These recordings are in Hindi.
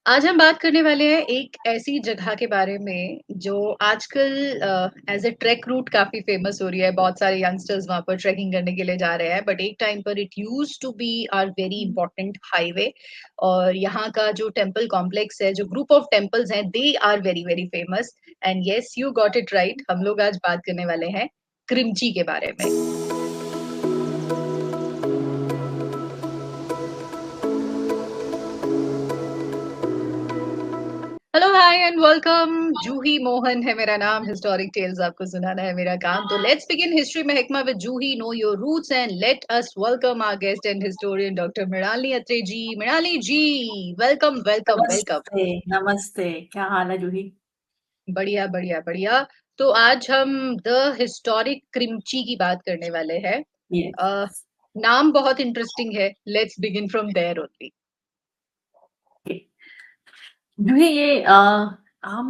आज हम बात करने वाले हैं एक ऐसी जगह के बारे में जो आजकल एज ए ट्रैक रूट काफी फेमस हो रही है। बहुत सारे यंगस्टर्स वहां पर ट्रैकिंग करने के लिए जा रहे हैं, बट एक टाइम पर it used to be are very important highway. और यहाँ का जो टेम्पल कॉम्प्लेक्स है, जो ग्रुप ऑफ टेम्पल्स हैं, they are very very famous. And yes, you got it right, हम लोग आज बात करने वाले हैं क्रिमची के बारे में। Hello, hi and welcome. Juhi Mohan है मेरा नाम। हिस्टोरिक टेल्स आपको सुनाना है मेरा काम। तो लेट्स बिगिन हिस्ट्री महकमा with Juhi. Know your roots and let us welcome our guest and historian doctor Mrinali Atre ji. Mrinali ji, welcome welcome welcome. नमस्ते। नमस्ते। क्या हाल है जूही? बढ़िया बढ़िया बढ़िया। तो आज हम द हिस्टोरिक क्रिमची की बात करने वाले हैं। यस। अ, नाम बहुत इंटरेस्टिंग है। Let's begin from there only. Juhi हम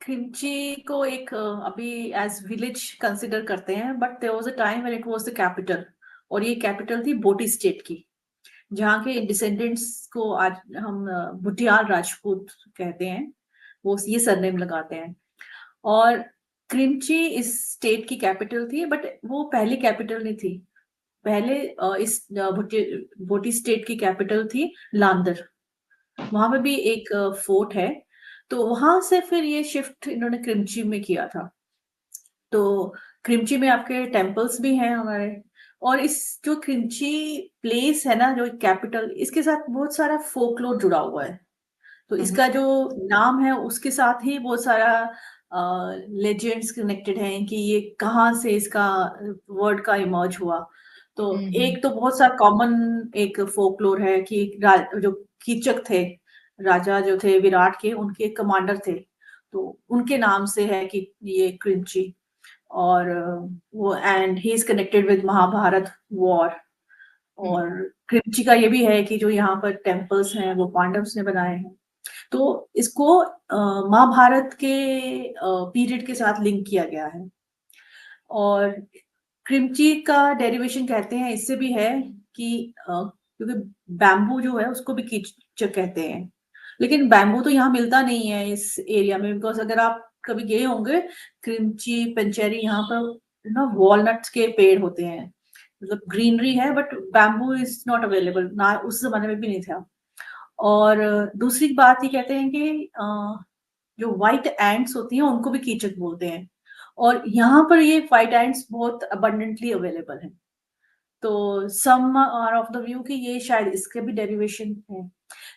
क्रिमची को एक अभी एज विलेज कंसिडर करते हैं, but there was a time when it was the capital. और ये कैपिटल थी बोटी स्टेट की, जहाँ के डिसेंडेंट्स को आज हम भुटियाल राजपूत कहते हैं। वो ये सरनेम लगाते हैं। और क्रिमची इस स्टेट की कैपिटल थी, बट वो पहली कैपिटल नहीं थी। पहले इस भोटी स्टेट की कैपिटल थी लांदर। वहां पे भी एक फोर्ट है। तो वहां से फिर ये शिफ्ट इन्होंने क्रिमची में किया था। तो क्रिमची में आपके टेम्पल्स भी हैं हमारे। और इस जो क्रिमची प्लेस है ना, जो कैपिटल, इसके साथ बहुत सारा फोकलोर जुड़ा हुआ है। तो इसका जो नाम है उसके साथ ही बहुत सारा लेजेंड्स कनेक्टेड हैं कि ये कहाँ से इसका वर्ड का इमर्ज हुआ। तो हम्म एक तो बहुत सा कॉमन एक फोकलोर है कि जो कीचक थे, राजा जो थे विराट के, उनके कमांडर थे। तो उनके नाम से है कि ये क्रिंची। और वो and he is connected with Mahabharata war. और हम्म क्रिमची का ये भी है कि जो यहाँ पर टेम्पल्स हैं वो पांडव्स ने बनाए हैं। तो इसको महाभारत के पीरियड के साथ लिंक किया गया है। और क्रिमची का डेरिवेशन कहते हैं इससे भी है कि क्योंकि बैम्बू जो है उसको भी कीचक कहते हैं। लेकिन बैम्बू तो यहाँ मिलता नहीं है इस एरिया में, बिकॉज अगर आप कभी गए होंगे क्रिमची पंचेरी, यहाँ पर ना वॉलनट्स के पेड़ होते हैं। मतलब ग्रीनरी है, but bamboo is not available, ना उस जमाने में भी नहीं था। और दूसरी बात ये कहते हैं कि जो व्हाइट एंट्स होती हैं उनको भी कीचक बोलते हैं। और यहाँ पर ये व्हाइट एंट्स बहुत अबंडेंटली अवेलेबल हैं। तो some are of the view कि ये शायद इसके भी डेरिवेशन है।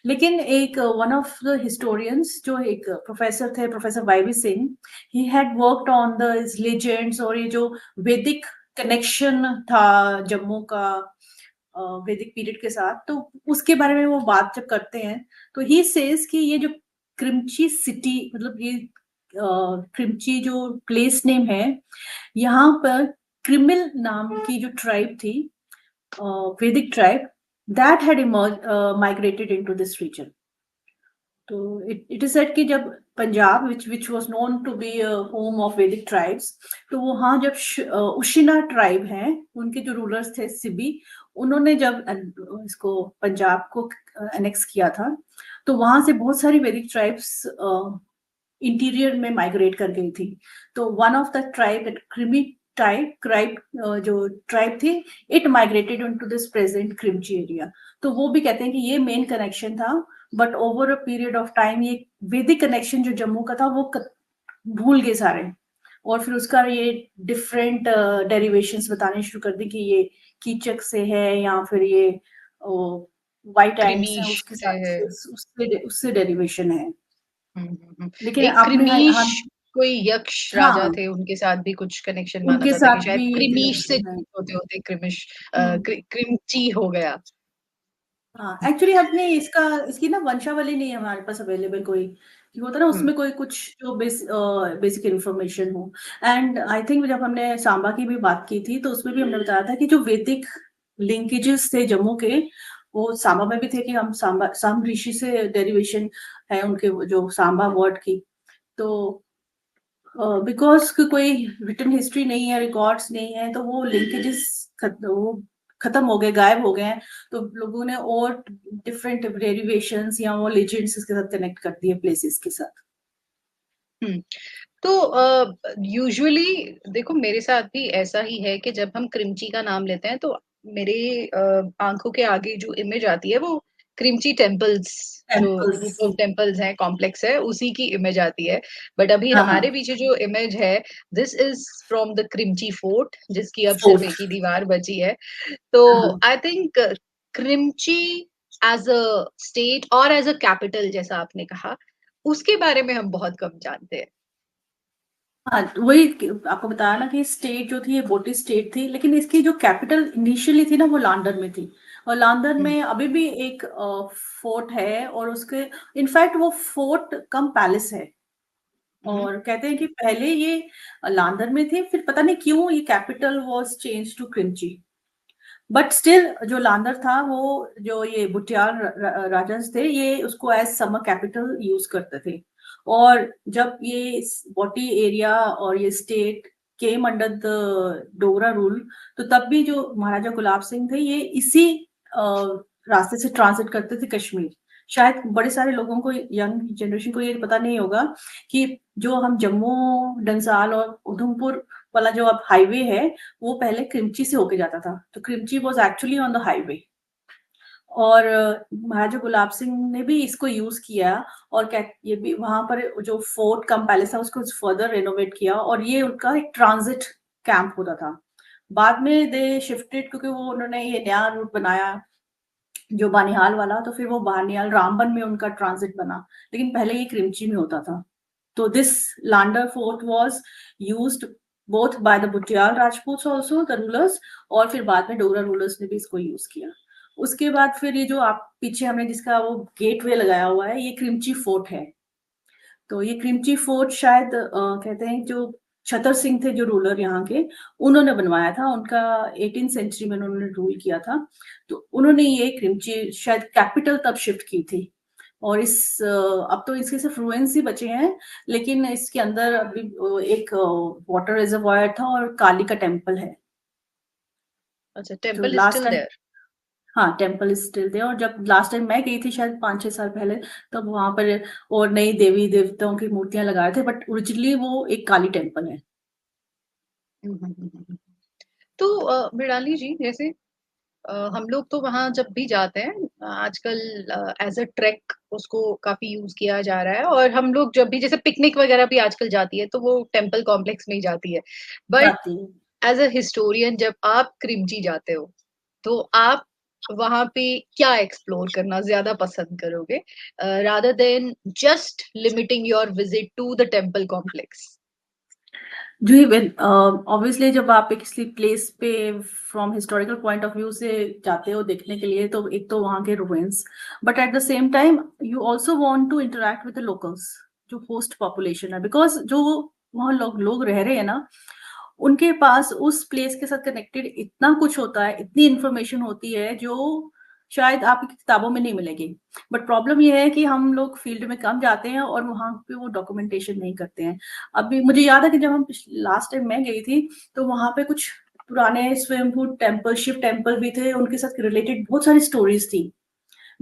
लेकिन एक वन ऑफ द हिस्टोरियंस, जो एक प्रोफेसर थे, professor YV Singh, he had worked on the legends. और ये जो वैदिक कनेक्शन था जम्मू का वैदिक पीरियड के साथ, तो उसके बारे में वो बात जब करते हैं तो ही सेज कि ये जो क्रिमची सिटी, मतलब ये क्रिमची जो प्लेस नेम है, यहाँ पर क्रिमिल नाम की जो ट्राइब थी, Vedic tribe, that had migrated into this region. तो इट इज सेड कि जब Punjab, which was known to be home of Vedic tribes, तो वहाँ जब उशिना ट्राइब हैं, उनके जो रूलर्स थे सिबी, उन्होंने जब इसको पंजाब को एनेक्स किया था, तो वहां से बहुत सारी वैदिक ट्राइब्स इंटीरियर में माइग्रेट कर गई थी। तो one of the tribe, that Krimi tribe, जो ट्राइब थी, it migrated into this present Krimchi area. तो वो भी कहते हैं कि ये मेन कनेक्शन था। But over a period of time ये वैदिक कनेक्शन जो जम्मू का था वो भूल गए सारे। और फिर उसका ये डिफरेंट डेरिवेशंस बताने शुरू कर दी कि ये कीचक से है, या फिर ये वाइट एंड्स हैं क्रिमीश उसके से साथ, है। उससे डेरिवेशन है। हम्म। लेकिन एक आपने क्रिमीश, हाँ। कोई यक्ष राजा हाँ, थे, उनके साथ भी कुछ कनेक्शन माना उनके जाता है कि साथ शायद भी क्रिमीश से कनेक्शन है। होते होते क्रिमिश हम्म। क्रिमची हो गया। हाँ, एक्चुअली हमने इसकी ना वंशावली नहीं है हमारे पास अवेलेबल कोई, कि होता है ना हम्म उसमें कोई कुछ जो बेसिक इन्फॉर्मेशन हो। एंड आई थिंक जब हमने सांबा की भी बात की थी, तो उसमें भी हमने बताया था कि जो वैदिक लिंकेजेस थे जम्मू के, वो सांबा में भी थे, कि हम सांबा साम ऋषि से डेरिवेशन है उनके, जो सांबा वर्ड की। तो बिकॉज कोई रिटन हिस्ट्री नहीं है, रिकॉर्ड्स नहीं है, तो वो लिंकेजेस वो खत्म हो गए, गायब हो गए हैं, तो लोगों ने और डिफरेंट डेरिवेशंस या वो लेजेंड्स इसके साथ कनेक्ट कर दिए प्लेसेस के साथ। हुँ। तो यूजुअली देखो मेरे साथ भी ऐसा ही है कि जब हम क्रिमची का नाम लेते हैं तो मेरे आंखों के आगे जो इमेज आती है वो क्रिमची टेम्पल्स, जो टेम्पल्स। ग्रुप ऑफ टेम्पल्स हैं, कॉम्प्लेक्स है, उसी की इमेज आती है। बट अभी हाँ, हमारे हाँ। पीछे जो इमेज है, this is from the Krimchi fort, जिसकी अब सिर्फ एक फोर्ट। ही दीवार बची है। तो हाँ। I think Krimchi as a state और एज अ कैपिटल, जैसा आपने कहा, उसके बारे में हम बहुत कम जानते हैं। हाँ, वही आपको बताया ना कि स्टेट जो थी ये बोटी स्टेट थी, लेकिन इसकी जो कैपिटल इनिशियली थी ना वो लांडर में थी। और लांदर हुँ, में अभी भी एक फोर्ट है, और उसके इनफैक्ट वो फोर्ट कम पैलेस है। हुँ, हुँ। और कहते हैं कि पहले ये लांदर में थे, फिर पता नहीं क्यों ये capital was change to Krimchi. But still जो लांदर था वो, जो ये बुटियाल राजन्स थे, ये उसको एज समर कैपिटल यूज करते थे। और जब ये बॉटी एरिया और ये state came under the Dogra rule, तो तब भी जो महाराजा गुलाब सिंह थे ये इसी रास्ते से ट्रांजिट करते थे कश्मीर। शायद बड़े सारे लोगों को, यंग जनरेशन को ये पता नहीं होगा कि जो हम जम्मू, डंसाल और उधमपुर वाला जो अब हाईवे है, वो पहले क्रिमची से होके जाता था। तो Krimchi was actually on the highway. और महाराजा गुलाब सिंह ने भी इसको यूज़ किया, और क्या ये भी वहाँ पर जो फोर्ट कम पैलेस था उसको फर्दर रेनोवेट किया, और ये उनका एक ट्रांजिट कैंप होता था। बाद में दे शिफ्टेड, क्योंकि वो उन्होंने ये नया रूट बनाया जो बानिहाल वाला, तो फिर वो बानिहाल रामबन में उनका ट्रांजिट बना। लेकिन पहले ये क्रिमची में होता था। तो this Landar fort was used both by the Butiyal Rajputs also, the rulers, और फिर बाद में डोगरा रूलर्स ने भी इसको यूज किया। उसके बाद फिर ये जो आप पीछे हमने जिसका वो गेटवे लगाया हुआ है, ये क्रिमची फोर्ट है। तो ये क्रिमची फोर्ट शायद कहते हैं जो छतर सिंह थे जो रूलर यहाँ के, उन्होंने बनवाया था। उनका 18th सेंचुरी में उन्होंने रूल किया था। तो उन्होंने ये क्रिमची शायद कैपिटल तब शिफ्ट की थी। और अब तो इसके सिर्फ रुइंस ही बचे हैं, लेकिन इसके अंदर अभी एक वाटर रिजर्वायर था और काली का टेम्पल है। अच्छा, तो temple is last still time, there. हाँ, टेम्पल इज स्टिल देयर। और जब लास्ट टाइम मैं गई थी शायद 5-6 साल पहले, तब वहां पर और नई देवी देवताओं की मूर्तियां लगाए थे, बट ओरिजिनली वो एक काली टेम्पल है। हुँ, हुँ, हुँ, हुँ, हुँ। तो मृणाली जी, जैसे हम लोग तो वहाँ जब भी जाते हैं, आजकल एज़ अ ट्रेक उसको काफ़ी यूज़ किया जा रहा है, और हम लोग जब भी जैसे पिकनिक वगैरह भी आजकल जाती है, तो वो टेम्पल कॉम्प्लेक्स में ही जाती है। बट जाती है। एज़ अ हिस्टोरियन जब आप क्रिमची जाते हो, तो आप वहाँ पे क्या एक्सप्लोर करना ज़्यादा पसंद करोगे? Rather than just limiting your visit to the temple complex? जी, ऑब्वियसली जब आप एक किसी प्लेस पे from historical point of view से जाते हो देखने के लिए, तो एक तो वहाँ के ruins, but at the same time you also want to interact with the locals, जो होस्ट पॉपुलेशन है, बिकॉज़ जो वहाँ लोग लोग रह रहे हैं ना, उनके पास उस प्लेस के साथ कनेक्टेड इतना कुछ होता है, इतनी इन्फॉर्मेशन होती है जो शायद आपकी किताबों में नहीं मिलेगी। बट प्रॉब्लम ये है कि हम लोग फील्ड में कम जाते हैं और वहाँ पे वो डॉक्यूमेंटेशन नहीं करते हैं। अभी मुझे याद है कि जब हम लास्ट टाइम मैं गई थी, तो वहाँ पे कुछ पुराने स्वयंभू टेम्पल, शिव टेम्पल भी थे, उनके साथ रिलेटेड बहुत सारी स्टोरीज थी।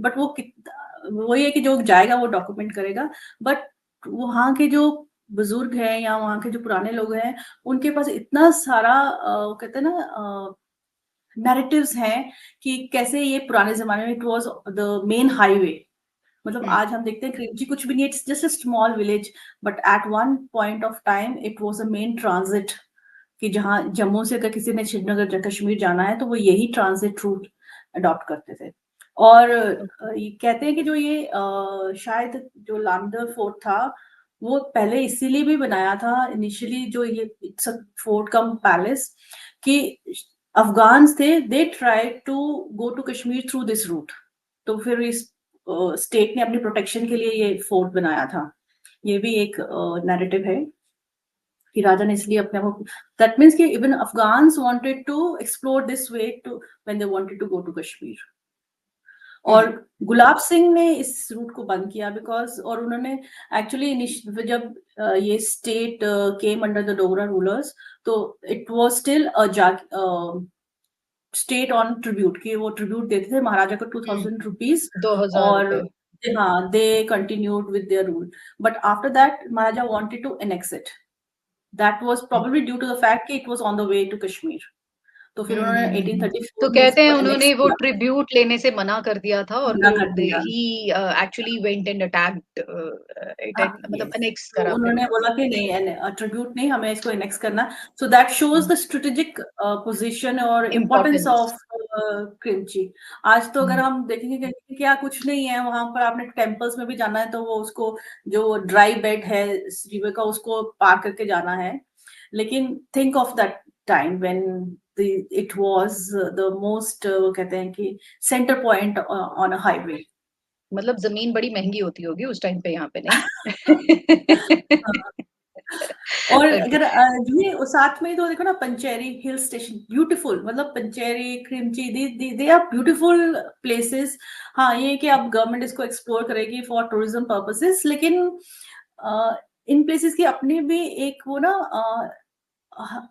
बट वही है कि जो जाएगा वो डॉक्यूमेंट करेगा। बट वहाँ के जो बुजुर्ग हैं या वहाँ के जो पुराने लोग हैं, उनके पास इतना सारा कहते हैं ना नैरेटिव्स हैं कि कैसे ये पुराने ज़माने में it was the main highway. मतलब हुँ, आज हम देखते हैं क्रिमची कुछ भी नहीं है, it's just a small village, but at one point of time it was a main transit, कि जहाँ जम्मू से अगर किसी ने श्रीनगर या कश्मीर जाना है, तो वो यही ट्रांजिट रूट अडॉप्ट करते थे। और ओके। ये कहते हैं कि जो ये शायद जो लामदर फोर्ट था, वो पहले इसीलिए भी बनाया था इनिशियली, जो ये it's a fort cum palace, कि अफ़गान्स थे, they tried to go to Kashmir through this route. तो फिर इस स्टेट ने अपनी प्रोटेक्शन के लिए ये फोर्ट बनाया था। ये भी एक नैरेटिव है कि राजा ने इसलिए अपने आप को, दैट मीन्स कि even Afghans wanted to explore this way too when they wanted to go to Kashmir. और हुँ, गुलाब सिंह ने इस रूट को बंद किया, बिकॉज़ और उन्होंने एक्चुअली जब ये state came under the Dogra rulers, तो it was still state on tribute, कि वो ट्रिब्यूट देते थे महाराजा को 2000 रुपीज, 2000 रुपए। और हाँ, they continued with their rule, but after that Maharaja wanted to annex it, that was probably due to the fact कि it was on the way to Kashmir, तो फिर उन्होंने हम्म। तो 1834 में कहते हैं इसको एनेक्स उन्होंने वो किया, ट्रिब्यूट लेने से मना कर दिया था और मना फिर कर दिया। He actually went and attacked it, हाँ, मतलब यस। अनेक्स तो करा फिर। उन्होंने बोला कि नहीं, ट्रिब्यूट नहीं, हमें इसको एनेक्स करना। So that shows the strategic position और इम्पोर्टेंस इम्पोर्टेंस। ऑफ क्रिमची। आज तो अगर हम देखेंगे कि क्या कुछ नहीं है वहां पर, आपने टेम्पल्स में भी जाना है तो वो उसको जो ड्राई बेड है रिवर का उसको पार करके जाना है, लेकिन think of that time when it was the most, कहते हैं कि centre point on a highway. मतलब जमीन बड़ी महंगी होती होगी उस टाइम पे यहाँ पे, नहीं? और ओके। अगर ये और साथ में तो देखो ना, पंचेरी हिल स्टेशन ब्यूटीफुल, मतलब Pancheri, Krimchi, they are beautiful places. हाँ, ये कि अब गवर्नमेंट इसको एक्सप्लोर करेगी फॉर टूरिज्म पर्पसेस, लेकिन इन प्लेसेस की अपनी भी एक वो ना,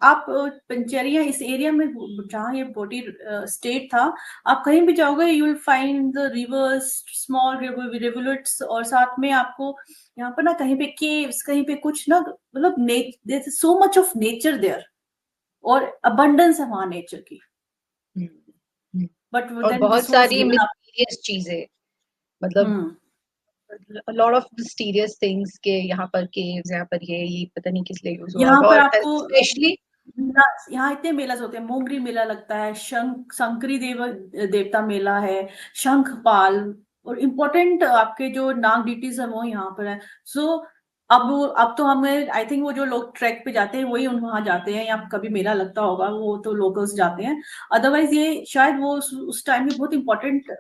आप पंचेरिया इस एरिया में जहाँ ये बोटी स्टेट था, आप कहीं भी जाओगे you will find the rivers, small rivulets, और साथ में आपको यहाँ पर ना कहीं पे केव्स, कहीं पे कुछ ना, मतलब there is so much of nature there, और अबंडेंस है वहाँ नेचर की, हम्म, हम्म। बट और देन बहुत दिस वाज सारी गिवन अप। मिस्टीरियस चीजें, मतलब हम्म। लॉट ऑफ मिस्टीरियस थिंग्स के यहाँ पर केव्स, यहाँ पर ये पता नहीं किस लिए यूज हुआ यहाँ होगा, पर और आपको स्पेशली यहाँ इतने मेला होते हैं, मोंगरी मेला लगता है, शंकरी देवता मेला है, शंखपाल, और इम्पोर्टेंट आपके जो नाग डिटीज है वो यहाँ पर है। सो अब तो हमें आई थिंक वो जो लोग ट्रैक पे जाते हैं वही वहां जाते हैं, या कभी मेला लगता होगा वो तो लोकल्स जाते हैं, अदरवाइज ये शायद वो उस टाइम में बहुत इंपॉर्टेंट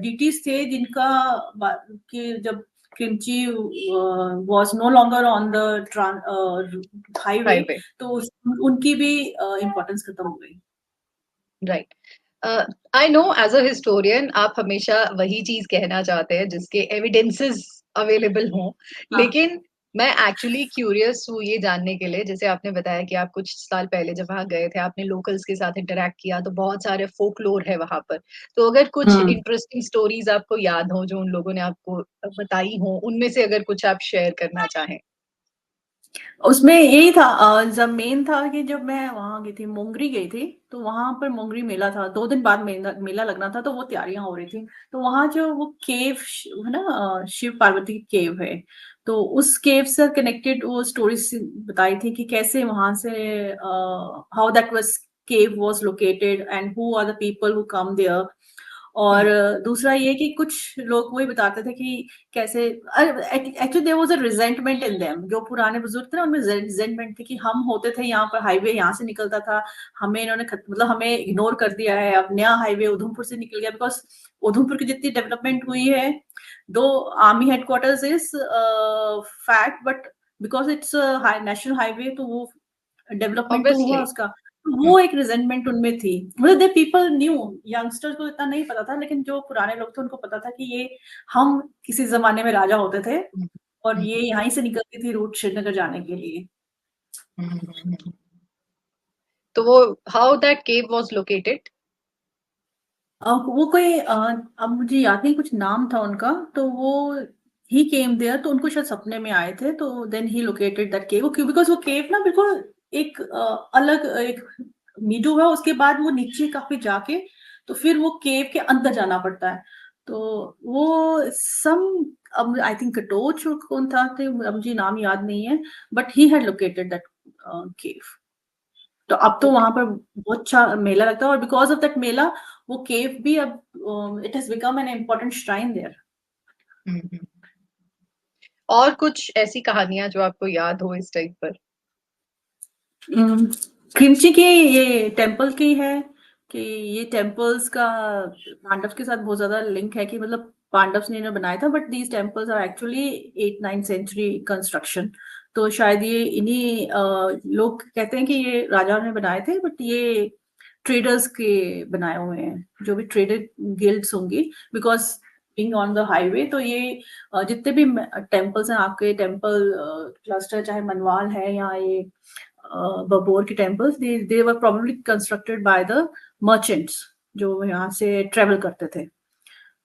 डिटीज थे जिनका कि जब Krimchi was no longer on the highway, highway. तो उनकी भी इम्पोर्टेंस खत्म हो गई। Right. I know as a historian आप हमेशा वही चीज कहना चाहते हैं जिसके एविडेंसेस अवेलेबल हों, हाँ। लेकिन मैं एक्चुअली क्यूरियस हूँ ये जानने के लिए, जैसे आपने बताया कि आप कुछ साल पहले जब वहां गए थे आपने लोकल्स के साथ इंटरेक्ट किया, तो बहुत सारे फोकलोर है वहां पर। तो अगर कुछ हम्म। इंटरेस्टिंग स्टोरीज आपको याद हो जो उन लोगों ने आपको बताई हो, उनमें से अगर कुछ आप शेयर करना चाहें। उसमें यही था, जब मेन था कि जब मैं वहां गई थी, मोंगरी गई थी, तो वहां पर मोंगरी मेला था, 2 दिन बाद मेला लगना था, तो वो तैयारियां हो रही थी। तो वहां जो वो केव है ना, शिव पार्वती की केव है, तो उस केव से कनेक्टेड वो स्टोरीज बताई थी कि कैसे वहां से, how that was cave was located and who are the people who came there. और हम्म। दूसरा ये कि कुछ लोग वही बताते थे कि कैसे, actually there was a resentment in them, जो पुराने बुजुर्ग थे ना उनमें रिजेंटमेंट थी कि हम होते थे यहाँ पर, हाईवे यहाँ से निकलता था, हमें इन्होंने मतलब हमें इग्नोर कर दिया है, अब नया हाईवे उधमपुर से निकल गया, बिकॉज उधमपुर की जितनी डेवलपमेंट हुई है, दो army headquarters is fact, but because it's national highway, तो वो डेवलपमेंट तो हुआ ऑब्वियसली। उसका, तो वो एक रिजेंटमेंट उनमें थी, मतलब दे पीपल न्यू, यंगस्टर्स को इतना नहीं पता था, लेकिन जो पुराने लोग थे उनको पता था कि ये हम किसी जमाने में राजा होते थे, और ये यहीं से निकलती थी रूट श्रीनगर जाने के लिए। तो वो how that cave was located. वो कोई अब मुझे याद नहीं, कुछ नाम था उनका, तो वो ही केम देयर, तो उनको शायद सपने में आए थे, तो then he located that cave, क्यों, बिकॉज वो केव ना बिल्कुल एक अलग एक नीडो है, उसके बाद वो नीचे काफी जाके, तो फिर वो केव के अंदर जाना पड़ता है, तो वो सम, अब आई थिंक कटोच कौन था थे, अब मुझे नाम याद नहीं है, but he had located that केव। तो अब तो वहां ओके। पर बहुत अच्छा मेला लगता है, और बिकॉज ऑफ दैट मेला वो केव भी अब it has become an important shrine there. और कुछ ऐसी कहानियां जो आपको याद हो इस टाइप पर। क्रिमची की ये टेम्पल की है, कि ये टेम्पल्स का पांडव के साथ बहुत ज्यादा लिंक है, कि मतलब पांडव्स ने इन्हें बनाया था, but these temples are actually 8th-9th century construction, तो शायद ये इन्हीं लोग कहते हैं कि ये राजा ने बनाए थे, बट ये ट्रेडर्स के बनाए हुए हैं, जो भी ट्रेडर गिल्ड्स होंगी, because being on the highway, तो ये जितने भी टेम्पल्स हैं आपके, टेम्पल क्लस्टर, चाहे मनवाल है या ये बबोर के temples, they were probably constructed by the merchants जो यहाँ से ट्रेवल करते थे।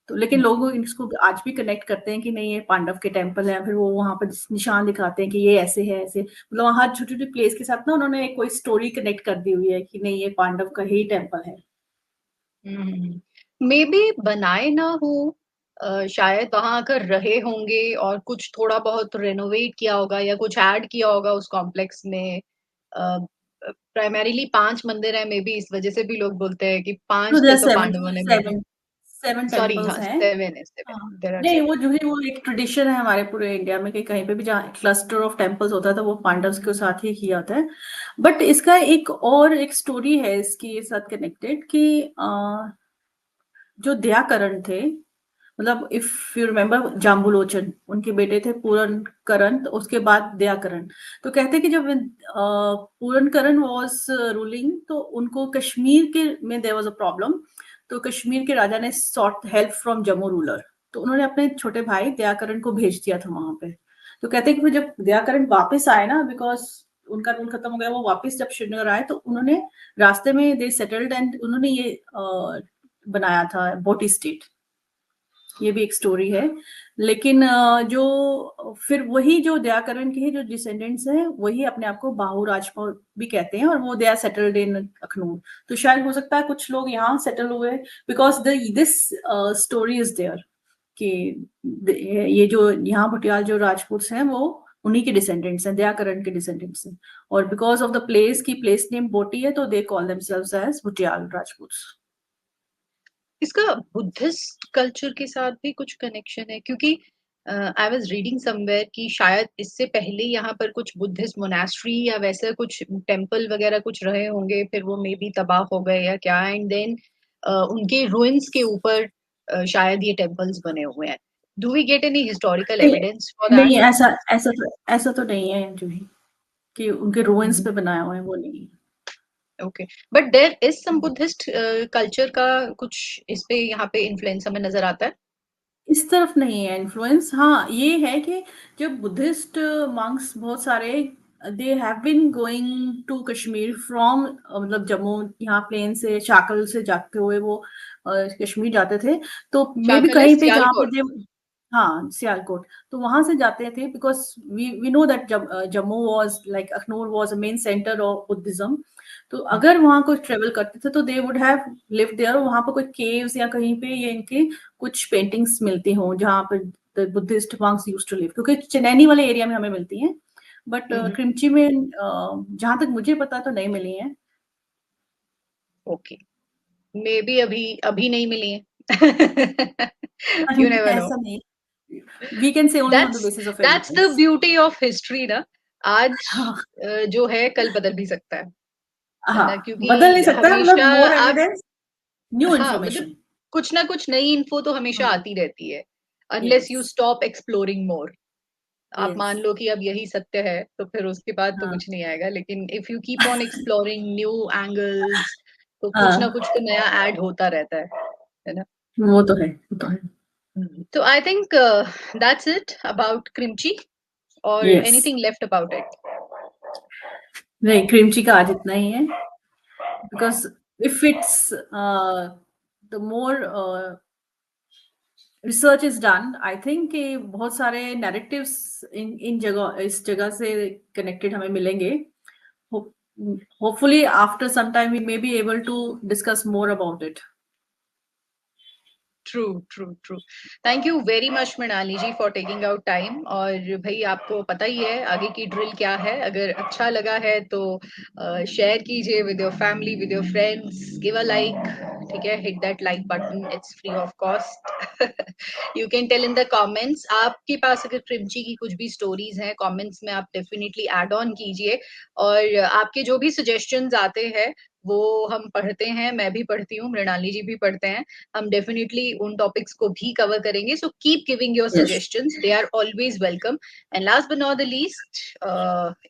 तो लेकिन लोग इसको आज भी कनेक्ट करते हैं कि नहीं ये पांडव के टेम्पल है, फिर वो वहाँ पर निशान दिखाते हैं कि ये ऐसे है ऐसे, मतलब वहाँ छोटी छोटी प्लेस के साथ ना उन्होंने कोई स्टोरी कनेक्ट कर दी हुई है कि नहीं ये पांडव का ही टेम्पल है। मे बी बनाए ना हो, शायद वहां आकर रहे होंगे और कुछ थोड़ा बहुत रेनोवेट किया होगा या कुछ ऐड किया होगा उस कॉम्प्लेक्स में। प्राइमरीली 5 मंदिर है, मे बी इस वजह से भी लोग बोलते हैं कि तो 5 देयर थे आर तो सेवन पांडवों ने बनाए। सेवन सेवन सॉरी, टेम्पल्स हाँ, हैं। 7 है, 7, हाँ, देयर आर नहीं वो 7। जो है वो एक ट्रेडिशन है हमारे पूरे इंडिया में कि कहीं पे भी जहाँ क्लस्टर ऑफ टेम्पल्स होता है तो वो पांडव्स के साथ ही किया जाता है। बट इसका एक स्टोरी है इसके साथ कनेक्टेड कि जो दयाकरण थे, मतलब इफ यू रिमेम्बर जाम्बुलोचन उनके बेटे थे पूरन करण, तो उसके बाद दयाकरण। तो कहते हैं कि जब पूरन करण वाज रूलिंग तो उनको कश्मीर के में देयर वाज अ प्रॉब्लम, तो कश्मीर के राजा ने sought help from Jammu ruler, तो उन्होंने अपने छोटे भाई दयाकरण को भेज दिया था वहां पे। तो कहते हैं कि फिर जब दयाकरण वापस आए ना, बिकॉज उनका रूल खत्म हो गया, वो वापस जब श्रीनगर आए तो उन्होंने रास्ते में दे सेटल्ड एंड उन्होंने ये बनाया था बोटी स्टेट। ये भी एक स्टोरी है। लेकिन जो फिर वही जो दयाकरण के जो डिसेंडेंट्स हैं वही अपने आप को बाहु राजपूत भी कहते हैं और वो they are settled in Akhnoor. तो शायद हो सकता है कुछ लोग यहाँ सेटल हुए because this story is there कि ये जो यहाँ भुटियाल जो राजपूत हैं वो उन्हीं के डिसेंडेंट्स हैं, दयाकरण के डिसेंडेंट्स हैं। और बिकॉज ऑफ द प्लेस की प्लेस नेम बोटी है तो they call themselves as Bhutiyal Rajput. इसका बुद्धिस्ट कल्चर के साथ भी कुछ कनेक्शन है, क्योंकि आई वाज रीडिंग समवेयर कि शायद इससे पहले यहाँ पर कुछ बुद्धिस्ट मोनास्ट्री या वैसे कुछ टेम्पल वगैरह कुछ रहे होंगे, फिर वो मे बी तबाह हो गए या क्या, एंड देन उनके रुइंस के ऊपर शायद ये टेम्पल्स बने हुए हैं। Do we get any historical नहीं, एविडेंस फॉर दैट? नहीं ऐसा तो नहीं है जो ही कि उनके रोएंस पे बनाया हुआ है, वो नहीं है। Okay, but there is some Buddhist culture का कुछ इस पे यहाँ पे इन्फ्लुएंस हमें नजर आता है। इस तरफ नहीं है इन्फ्लुएंस। हाँ, ये है कि जब बुद्धिस्ट मॉन्क्स बहुत सारे they have been going to Kashmir from मतलब जम्मू यहाँ प्लेन से शाकल से जाते हुए वो कश्मीर जाते थे। तो मे भी शाकल है कहीं पे जहाँ पे सियालकोट। दे, हाँ सियालकोट, तो वहां से जाते थे because we know that Jammu was like Akhnoor was a main centre of Buddhism. तो अगर वहां कोई ट्रेवल करते थे तो they would have live there, वहां पर कोई केव्स या कहीं पे ये इनके कुछ पेंटिंग्स मिलती हों जहाँ पर the Buddhist monks used to live, क्योंकि चनैनी वाले एरिया में हमें मिलती हैं। बट क्रिमची में जहां तक मुझे पता तो नहीं मिली है। ओके, मे बी अभी अभी नहीं मिली है। You never know. ऐसा नहीं, we can say only on the that's basis of that's the evidence. Beauty of history ना। आज हाँ, जो है कल बदल भी सकता है हाँ, ना, बदल नहीं क्योंकि सकता, मतलब हमेशा मोर आप, एविडेंस, न्यू हाँ मतलब इन्फॉर्मेशन। कुछ ना कुछ नई इन्फो तो हमेशा आती रहती है, unless yes, you stop exploring more. आप यस, मान लो कि अब यही सत्य है तो फिर उसके बाद तो हाँ, कुछ नहीं आएगा, लेकिन if you keep on exploring new angles तो कुछ ना हाँ, कुछ तो नया ऐड होता रहता है ना। वो तो है, वो तो है। तो I think that's it about Krimchi, और yes, anything left about it? नहीं क्रीमची का आज इतना ही है because if it's the more research is done, I think कि बहुत सारे नैरेटिव्स इन इन जगह इस जगह से कनेक्टेड हमें मिलेंगे। Hopefully after some time we may be able to discuss more about it. True, true, true. Thank you very much Mrinali ji for taking out time. और भाई आपको पता ही है आगे की ड्रिल क्या है, अगर अच्छा लगा है तो शेयर कीजिए with your family, with your friends, give a like, ठीक है, hit that like button, it's free of cost. You can tell in the comments आपके पास अगर क्रिमची की कुछ भी स्टोरीज हैं, कमेंट्स में आप डेफिनेटली ऐड ऑन कीजिए। और आपके जो भी सजेशंस आते हैं वो हम पढ़ते हैं, मैं भी पढ़ती हूँ, मृणाली जी भी पढ़ते हैं। हम डेफिनेटली उन टॉपिक्स को भी कवर करेंगे, so keep giving your yes, suggestions, they are always welcome. And last but not the least,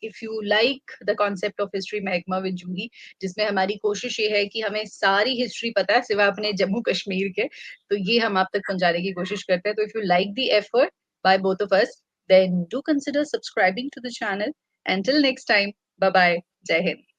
if you like the concept of history महकमा विद जूही, जिसमें हमारी कोशिश ये है कि हमें सारी हिस्ट्री पता है सिवा अपने जम्मू कश्मीर के, तो ये हम आप तक पहुंचाने की कोशिश करते हैं। तो if you like the effort by both of us, then do consider subscribing to the channel. Until next time, bye bye, jai hind.